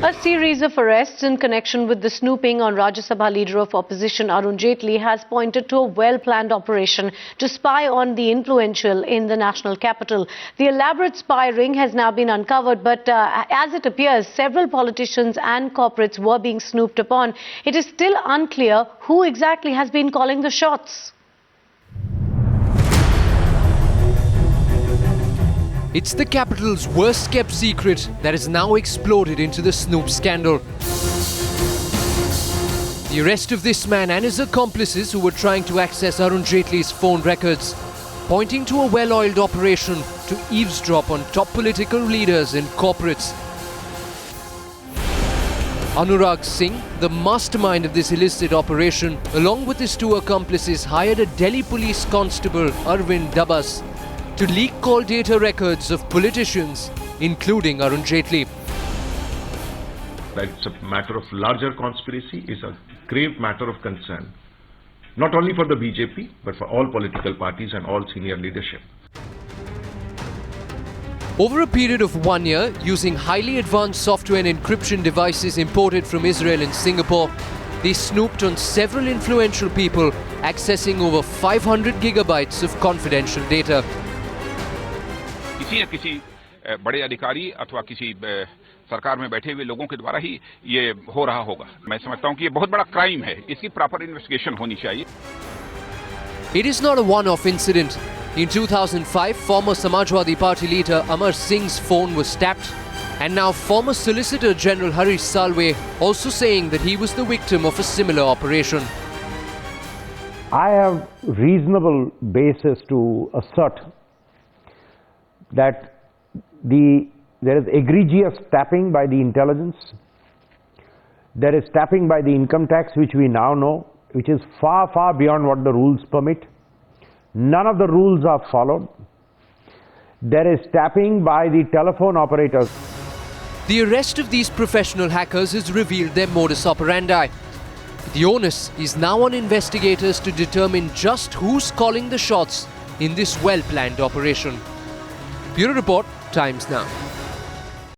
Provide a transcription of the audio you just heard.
A series of arrests in connection with the snooping on Rajya Sabha leader of opposition Arun Jaitley has pointed to a well-planned operation to spy on the influential in the national capital. The elaborate spy ring has now been uncovered, but as it appears, several politicians and corporates were being snooped upon. It is still unclear who exactly has been calling the shots. It's the capital's worst kept secret that has now exploded into the Snoop scandal. The arrest of this man and his accomplices who were trying to access Arun Jaitley's phone records, pointing to a well-oiled operation to eavesdrop on top political leaders and corporates. Anurag Singh, the mastermind of this illicit operation, along with his two accomplices, hired a Delhi police constable, Arvind Dabas, to leak call data records of politicians, including Arun Jaitley. It's a matter of larger conspiracy, is a grave matter of concern, not only for the BJP, but for all political parties and all senior leadership. Over a period of 1 year, using highly advanced software and encryption devices imported from Israel and Singapore, they snooped on several influential people, accessing over 500 gigabytes of confidential data. किसी न किसी बड़े अधिकारी अथवा किसी सरकार में बैठे हुए लोगों के द्वारा ही ये हो रहा होगा। मैं समझता हूं कि ये बहुत बड़ा क्राइम है। इसकी प्रॉपर इन्वेस्टिगेशन होनी चाहिए। It is not a one-off incident. In 2005, former Samajwadi Party leader Amar Singh's phone was tapped, and now former Solicitor General Harish Salve also saying that he was the victim of a similar operation. I have reasonable basis to assert that there is egregious tapping by the intelligence, there is tapping by the income tax, which we now know, which is far, far beyond what the rules permit. None of the rules are followed. There is tapping by the telephone operators. The arrest of these professional hackers has revealed their modus operandi. The onus is now on investigators to determine just who's calling the shots in this well-planned operation. Bureau Report, Times Now.